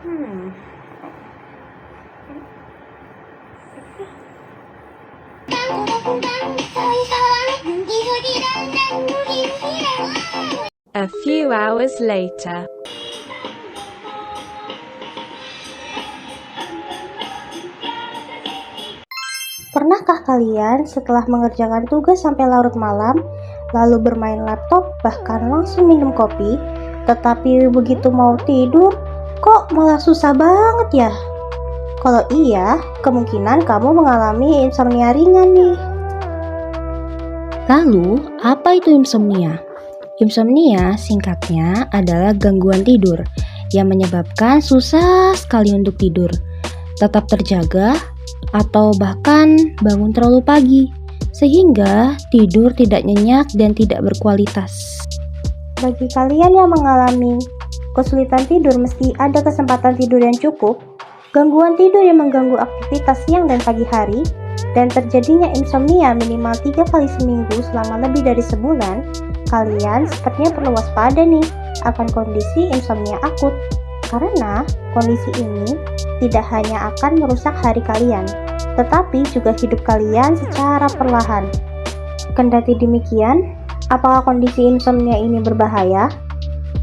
Hmm. A few hours later. Pernahkah kalian setelah mengerjakan tugas sampai larut malam, lalu bermain laptop, bahkan langsung minum kopi, tetapi begitu mau tidur, kok malah susah banget ya? Kalau iya, kemungkinan kamu mengalami insomnia ringan nih. Lalu, apa itu insomnia? Insomnia singkatnya adalah gangguan tidur yang menyebabkan susah sekali untuk tidur, tetap terjaga, atau bahkan bangun terlalu pagi, sehingga tidur tidak nyenyak dan tidak berkualitas. Bagi kalian yang mengalami kesulitan tidur, mesti ada kesempatan tidur yang cukup, gangguan tidur yang mengganggu aktivitas siang dan pagi hari, dan terjadinya insomnia minimal 3 kali seminggu selama lebih dari sebulan, kalian sepertinya perlu waspada nih akan kondisi insomnia akut. Karena kondisi ini tidak hanya akan merusak hari kalian, tetapi juga hidup kalian secara perlahan. Kendati demikian, apakah kondisi insomnia ini berbahaya?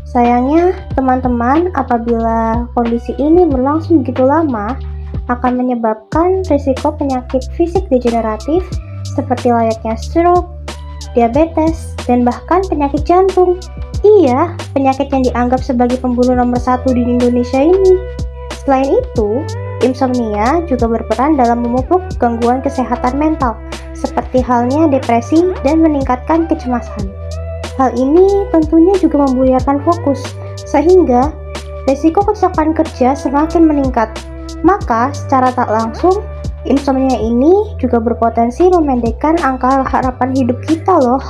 Sayangnya, teman-teman, apabila kondisi ini berlangsung begitu lama, akan menyebabkan risiko penyakit fisik degeneratif seperti layaknya stroke, diabetes, dan bahkan penyakit jantung. Iya, penyakit yang dianggap sebagai pembunuh nomor 1 di Indonesia ini. Selain itu, insomnia juga berperan dalam memupuk gangguan kesehatan mental, seperti halnya depresi dan meningkatkan kecemasan. Hal ini tentunya juga membuyarkan fokus, sehingga risiko kecelakaan kerja semakin meningkat. Maka, secara tak langsung, insomnia ini juga berpotensi memendekkan angka harapan hidup kita loh.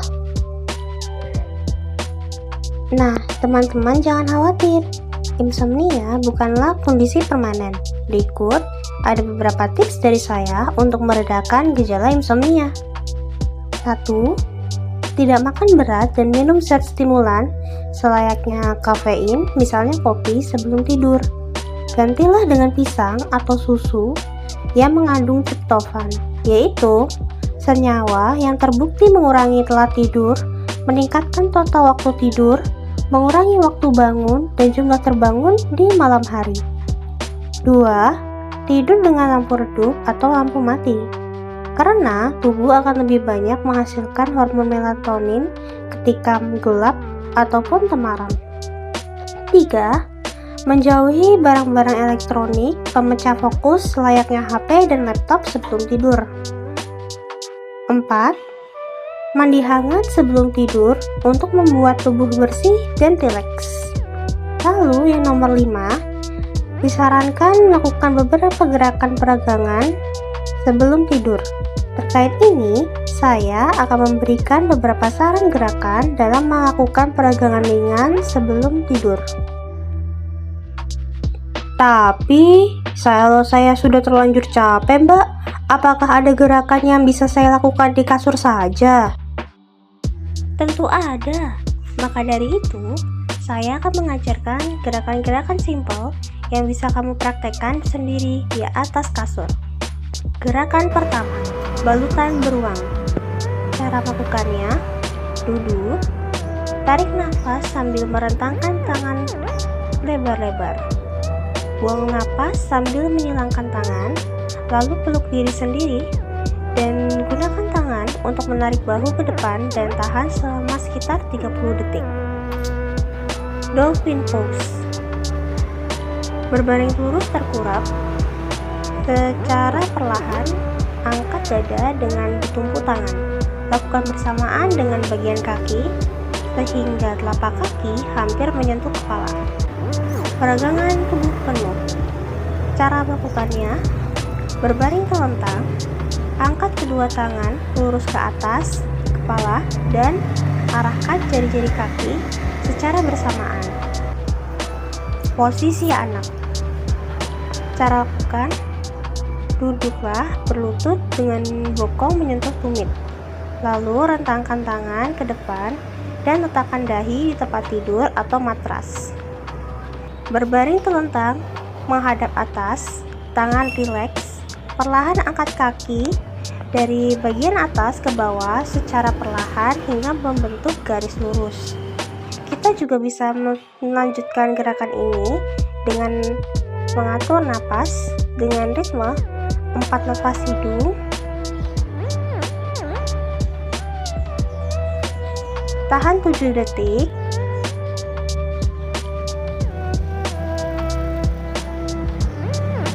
Nah, teman-teman jangan khawatir. Insomnia bukanlah kondisi permanen. Berikut ada beberapa tips dari saya untuk meredakan gejala insomnia. 1. Tidak makan berat dan minum zat stimulan selayaknya kafein, misalnya kopi sebelum tidur. Gantilah dengan pisang atau susu yang mengandung triptofan, yaitu senyawa yang terbukti mengurangi telat tidur, meningkatkan total waktu tidur, mengurangi waktu bangun dan jumlah terbangun di malam hari. 2. Tidur dengan lampu redup atau lampu mati, karena tubuh akan lebih banyak menghasilkan hormon melatonin ketika gelap ataupun temaram. 3. Menjauhi barang-barang elektronik pemecah fokus layaknya HP dan laptop sebelum tidur. 4. Mandi hangat sebelum tidur untuk membuat tubuh bersih dan rileks. Lalu yang nomor 5, disarankan melakukan beberapa gerakan peregangan sebelum tidur. Terkait ini, saya akan memberikan beberapa saran gerakan dalam melakukan peregangan ringan sebelum tidur. Tapi, saya sudah terlanjur capek, Mbak. Apakah ada gerakan yang bisa saya lakukan di kasur saja? Tentu ada. Maka dari itu, saya akan mengajarkan gerakan-gerakan simpel yang bisa kamu praktekkan sendiri di atas kasur. Gerakan pertama, balutan beruang. Cara melakukannya, duduk, tarik nafas sambil merentangkan tangan lebar-lebar. Buang napas sambil menyilangkan tangan, lalu peluk diri sendiri, dan gunakan tangan untuk menarik bahu ke depan dan tahan selama sekitar 30 detik. Dolphin pose. Berbaring lurus terkurap, secara perlahan angkat dada dengan ditumpu tangan. Lakukan bersamaan dengan bagian kaki sehingga telapak kaki hampir menyentuh kepala. Peregangan tubuh penuh. Cara melakukannya, berbaring telentang, angkat kedua tangan lurus ke atas kepala dan arahkan jari-jari kaki secara bersamaan. Posisi anak. Cara lakukan, duduklah berlutut dengan bokong menyentuh tumit. Lalu rentangkan tangan ke depan dan letakkan dahi di tempat tidur atau matras. Berbaring telentang, menghadap atas, tangan rileks, perlahan angkat kaki dari bagian atas ke bawah secara perlahan hingga membentuk garis lurus. Kita juga bisa melanjutkan gerakan ini dengan mengatur napas dengan ritme 4 napas hidung, tahan 7 detik,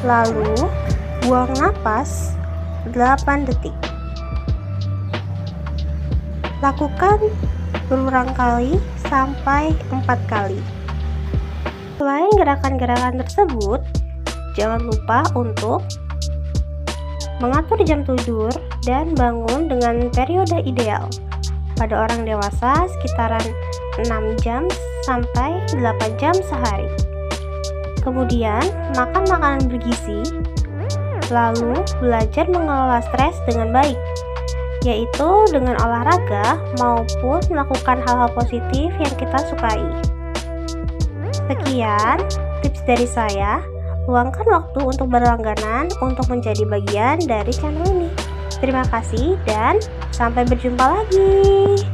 lalu buang napas 8 detik. Lakukan berulang kali sampai 4 kali. Selain gerakan-gerakan tersebut, jangan lupa untuk mengatur jam tidur dan bangun dengan periode ideal. Pada orang dewasa sekitaran 6 jam sampai 8 jam sehari. Kemudian, makan makanan bergizi, lalu belajar mengelola stres dengan baik, yaitu dengan olahraga maupun melakukan hal-hal positif yang kita sukai. Sekian tips dari saya. Luangkan waktu untuk berlangganan untuk menjadi bagian dari channel ini. Terima kasih dan sampai berjumpa lagi.